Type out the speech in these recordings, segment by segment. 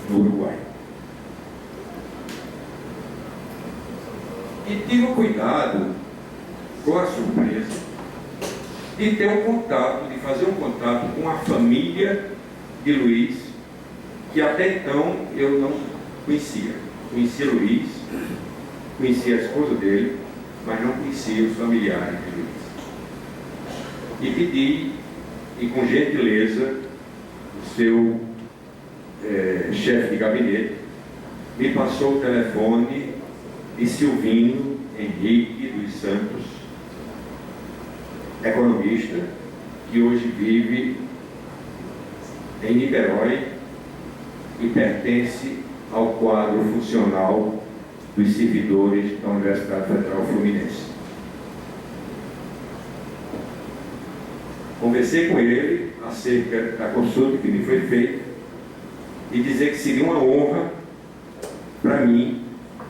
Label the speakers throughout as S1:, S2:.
S1: no Uruguai. E tive o cuidado, com a surpresa, de ter um contato, de fazer um contato com a família de Luiz, que até então eu não conhecia. Conhecia Luiz, conhecia a esposa dele, mas não conhecia os familiares de Luiz. E pedi, e com gentileza, o seu chefe de gabinete me passou o telefone de Silvino Henrique dos Santos, economista, que hoje vive em Niterói e pertence ao quadro funcional dos servidores da Universidade Federal Fluminense. Conversei com ele acerca da consulta que me foi feita e dizer que seria uma honra para mim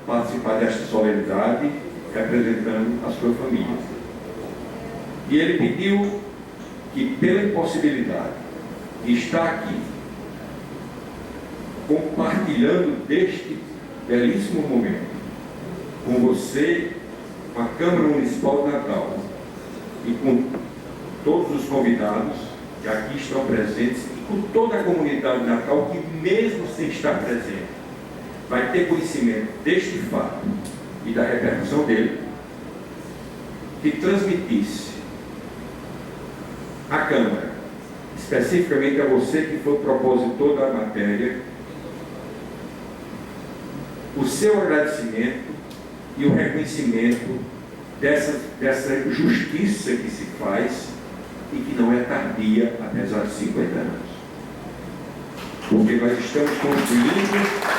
S1: participar desta solenidade representando a sua família. E ele pediu que, pela impossibilidade de estar aqui compartilhando deste belíssimo momento com você, com a Câmara Municipal de Natal e com todos os convidados que aqui estão presentes e com toda a comunidade de Natal que, mesmo sem estar presente, vai ter conhecimento deste fato e da repercussão dele, que transmitisse à Câmara, especificamente a você que foi o propositor da matéria, o seu agradecimento e o reconhecimento dessa justiça que se faz e que não é tardia, apesar de 50 anos. Porque nós estamos construindo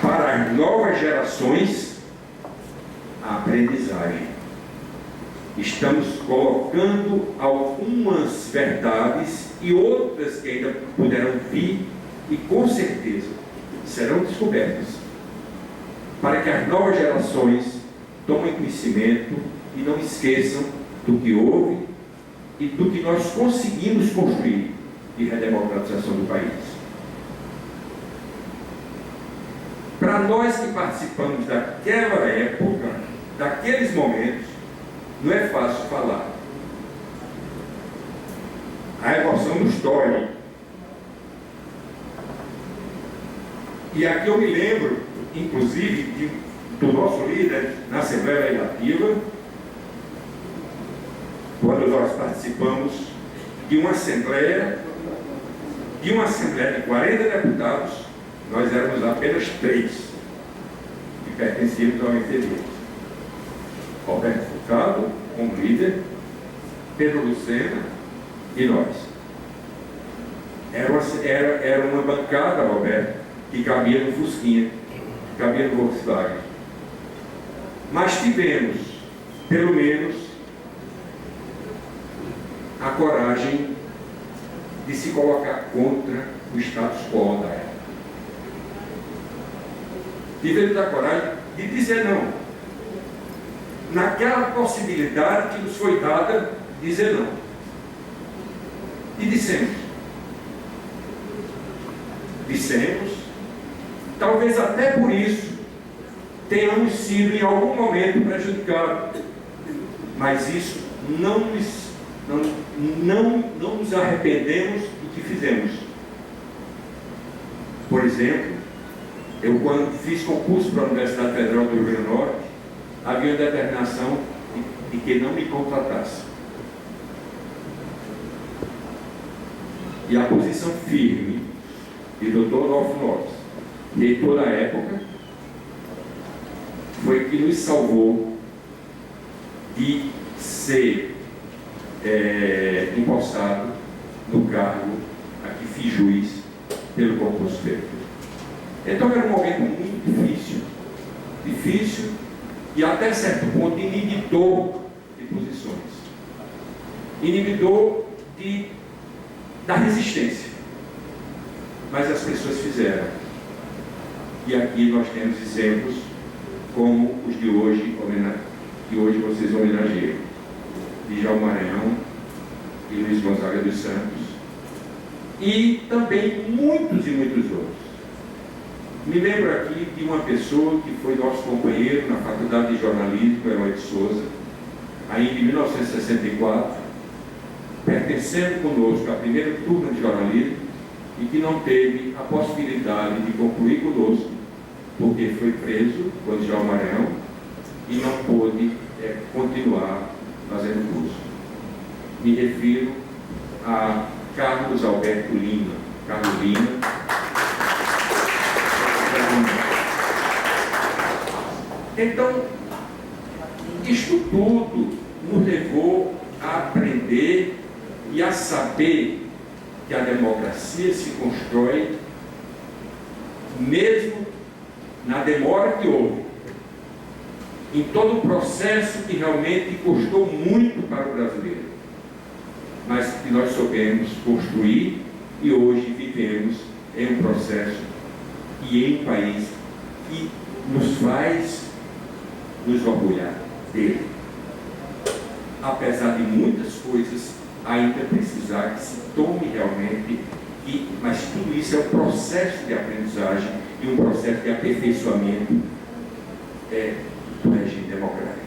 S1: para as novas gerações a aprendizagem. Estamos colocando algumas verdades e outras que ainda poderão vir e com certeza serão descobertas, para que as novas gerações tomem conhecimento e não esqueçam do que houve e do que nós conseguimos construir de redemocratização do país. Para nós que participamos daquela época, daqueles momentos, não é fácil falar. A emoção nos dói. E aqui eu me lembro, inclusive, do nosso líder na Assembleia Legislativa, quando nós participamos de uma Assembleia de 40 deputados, nós éramos apenas 3 que pertencíamos ao MTB. Roberto Furtado, como líder, Pedro Lucena e nós. Era uma bancada, Roberto, que cabia no Fusquinha, que cabia no Volkswagen. Mas tivemos, pelo menos, a coragem de se colocar contra o status quo da época. Tivemos a coragem de dizer não. Naquela possibilidade que nos foi dada, dizer não. E dissemos, talvez até por isso tenhamos sido em algum momento prejudicados, mas isso não nos arrependemos do que fizemos. Por exemplo, eu quando fiz concurso para a Universidade Federal do Rio Grande do Norte, havia uma determinação de que não me contratasse. E a posição firme de Dr. Adolfo Lopes, reitor da época, foi que nos salvou de ser empossado no cargo a que fiz juiz pelo concurso feito. Então era um momento muito difícil e até certo ponto inibidor de posições, inibidor da resistência, mas as pessoas fizeram. E aqui nós temos exemplos como os de hoje, que hoje vocês homenageiam, de Djalma Maranhão e Luiz Gonzaga dos Santos, e também muitos e muitos outros. Me lembro aqui de uma pessoa que foi nosso companheiro na Faculdade de Jornalismo, Herói de Souza, ainda em 1964, pertencendo conosco à primeira turma de jornalismo e que não teve a possibilidade de concluir conosco, porque foi preso quando já o Maranhão e não pôde continuar fazendo curso. Me refiro a Carlos Alberto Lima, Carlos Lima. Então, isto tudo nos levou a aprender e a saber que a democracia se constrói mesmo na demora que houve, em todo o processo que realmente custou muito para o brasileiro, mas que nós soubemos construir e hoje vivemos em um processo e em um país que nos faz nos orgulhar dele. Apesar de muitas coisas ainda precisar que se tome realmente, mas tudo isso é um processo de aprendizagem e um processo de aperfeiçoamento do regime democrático.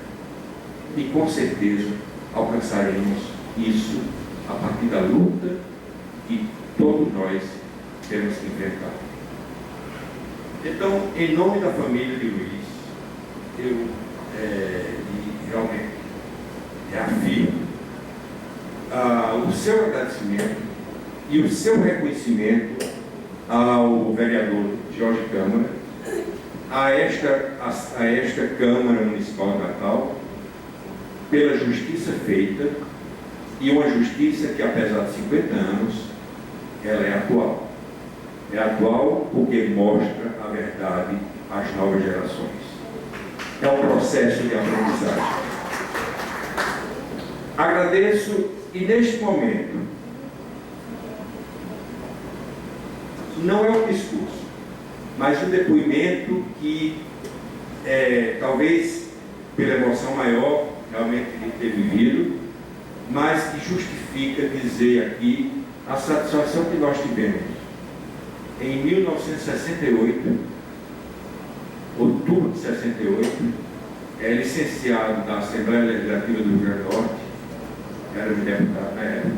S1: E com certeza alcançaremos isso a partir da luta que todos nós temos que enfrentar. Então, em nome da família de Luiz, eu realmente reafirmo o seu agradecimento e o seu reconhecimento ao vereador Jorge Câmara, a esta Câmara Municipal de Natal, pela justiça feita, e uma justiça que, apesar de 50 anos, ela é atual. É atual porque mostra a verdade às novas gerações. É um processo de aprendizagem. Agradeço, e neste momento, não é um discurso, mas um depoimento que, talvez pela emoção maior realmente de ter vivido, mas que justifica dizer aqui a satisfação que nós tivemos. Em 1968, outubro de 68, licenciado da Assembleia Legislativa do Rio Grande do Norte, era deputado na época,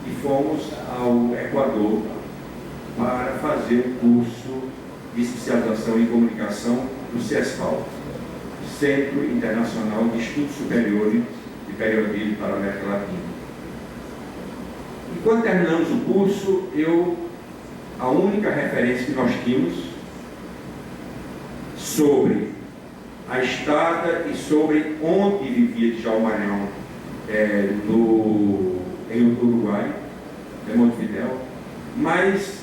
S1: e fomos ao Equador para fazer um curso de especialização em comunicação no CESPAL, Centro Internacional de Estudos Superiores de Periodismo para a América Latina. E quando terminamos o curso, a única referência que nós tínhamos sobre a estrada e sobre onde vivia Djalma Maranhão em Uruguai, em Montevidéu, mas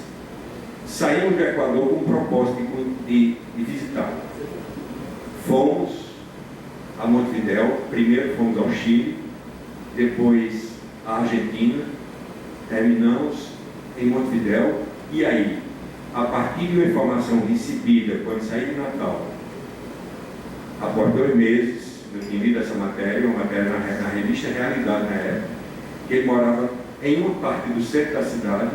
S1: saímos do Equador com o propósito de visitar. Fomos a Montevidéu, primeiro fomos ao Chile, depois à Argentina, terminamos em Montevidéu, e aí, a partir de uma informação recebida quando saí de Natal, após 2 meses, eu tinha lido essa matéria, uma matéria na revista Realidade na época, que ele morava em uma parte do centro da cidade.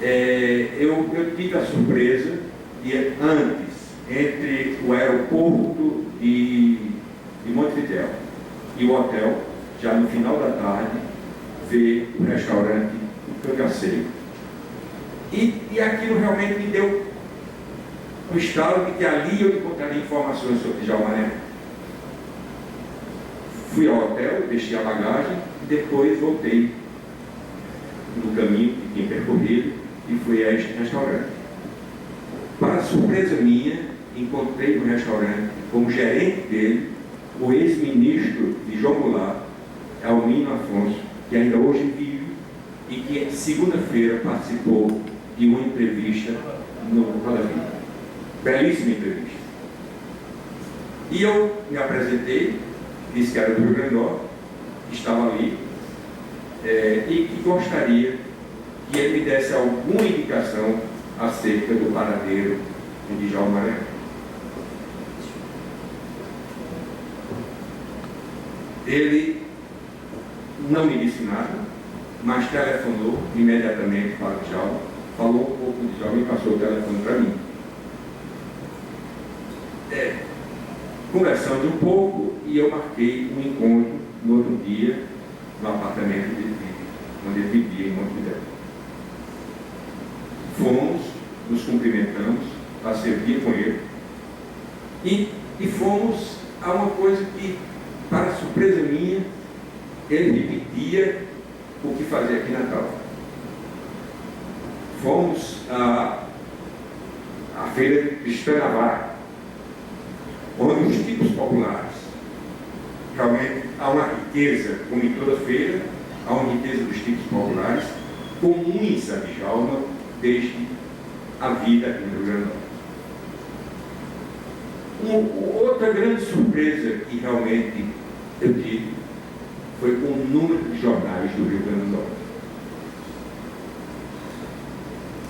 S1: Eu tive a surpresa de antes, entre o aeroporto de Montevidéu e o hotel, já no final da tarde, ver o restaurante Cangaceiro. E aquilo realmente me deu um estalo de que ali eu encontraria informações sobre Djalma Maranhão. Fui ao hotel, deixei a bagagem e depois voltei no caminho que tinha percorrido e fui a este restaurante. Para surpresa minha, encontrei no restaurante, como gerente dele, o ex-ministro de João Goulart, Elmino Afonso, que ainda hoje vive e que segunda-feira participou de uma entrevista no Roda Viva. Belíssima entrevista. E eu me apresentei, disse que era do Rio Grande do Norte, que estava ali, e que gostaria que ele me desse alguma indicação acerca do paradeiro de Djalma Maranhão. Ele não me disse nada, mas telefonou imediatamente para o Djalma, falou um pouco de Djalma e passou o telefone para mim. Conversamos um pouco e eu marquei um encontro no outro dia no apartamento onde ele vivia, em Montevidéu. Fomos, nos cumprimentamos, passei o dia com ele e fomos a uma coisa que, para surpresa minha, ele repetia o que fazia aqui em Natal. Fomos à feira de Esperavá, onde os tipos populares, realmente há uma riqueza, como em toda feira, há uma riqueza dos tipos populares, comuns a Djalma desde a vida aqui no Rio Grande do Norte. Outra grande surpresa que realmente eu tive foi com o número de jornais do Rio Grande do Norte.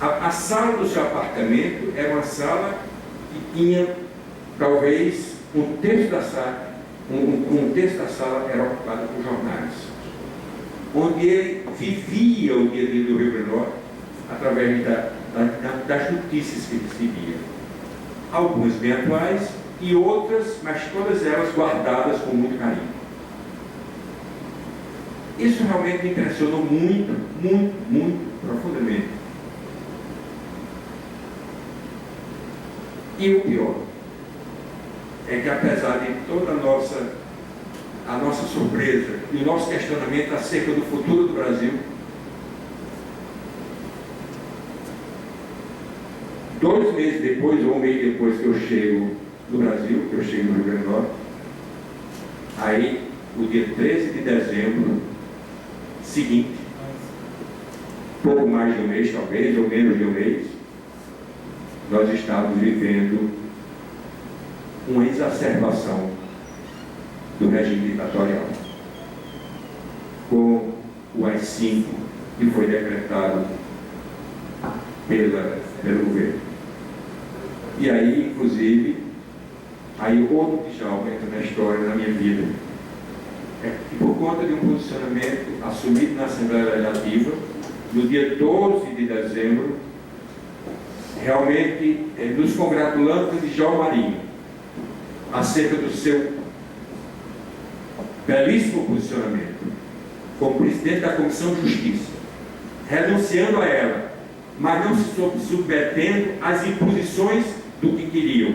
S1: A sala do seu apartamento era uma sala que tinha, talvez, um terço da sala era ocupado por jornais, onde ele vivia o dia a dia do Rio Grande do Norte através das notícias que recebia. Algumas bem atuais e outras, mas todas elas guardadas com muito carinho. Isso realmente me impressionou muito, muito, muito profundamente. E o pior é que, apesar de toda a nossa surpresa e o nosso questionamento acerca do futuro do Brasil, 2 meses depois, ou 1 mês depois que eu chego no Brasil, que eu chego no Rio Grande do Norte, aí, o dia 13 de dezembro seguinte, pouco mais de um mês talvez, ou menos de um mês, nós estávamos vivendo uma exacerbação do regime ditatorial, com o AI-5 que foi decretado pelo governo. E aí, inclusive, aí outro Djalma entra na história, na minha vida, que por conta de um posicionamento assumido na Assembleia Legislativa, no dia 12 de dezembro, realmente nos congratulamos de Djalma Marinho acerca do seu belíssimo posicionamento como presidente da Comissão de Justiça, renunciando a ela, mas não se submetendo às imposições do que queriam,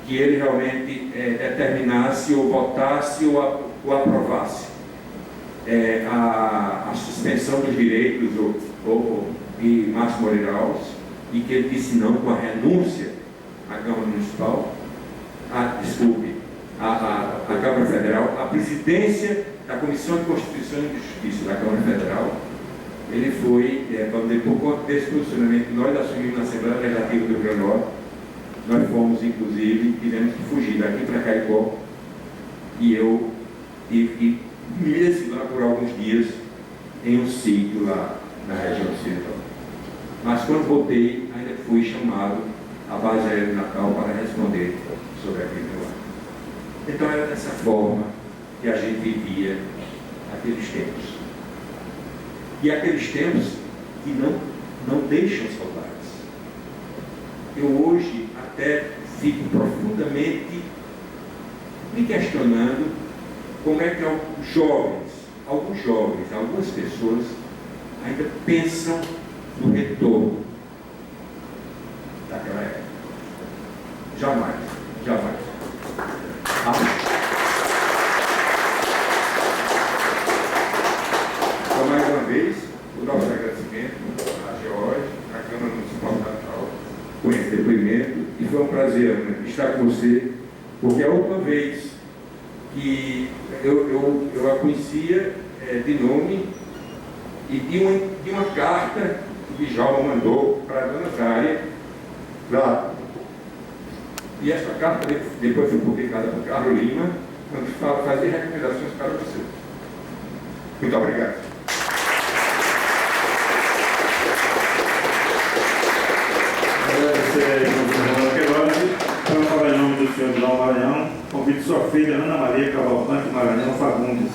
S1: que ele realmente determinasse ou votasse ou aprovasse a suspensão dos direitos de Márcio Moreira Alves, e que ele disse não com a renúncia à Câmara Municipal, a Câmara Federal, a presidência da Comissão de Constituição e Justiça da Câmara Federal. Ele foi, por conta desse posicionamento que nós assumimos na Assembleia Legislativa do Rio Grande do Norte, nós fomos, inclusive, tivemos que fugir daqui para Caicó, e eu tive que me exilar por alguns dias em um sítio lá na região ocidental. Mas quando voltei, ainda fui chamado à base aérea de Natal para responder sobre aquele negócio. Então era dessa forma que a gente vivia aqueles tempos. E aqueles tempos que não deixam saudades. Eu hoje até fico profundamente me questionando como é que alguns jovens, algumas pessoas ainda pensam no retorno daquela época. Jamais. Então, mais uma vez, o nosso agradecimento à George, à Câmara Municipal de Natal, por esse depoimento, e foi um prazer estar com você, porque a última vez que eu a conhecia de nome e de uma carta que Djalma mandou para a dona Zária lá. E essa carta depois foi publicada por Carlos Lima, quando fazia recomendações para você. Muito obrigado.
S2: Agradecer ao Sr. Queiroz. Para falar em nome do Sr. Djalma Maranhão, convido sua filha Ana Maria Cavalcante Maranhão Fagundes.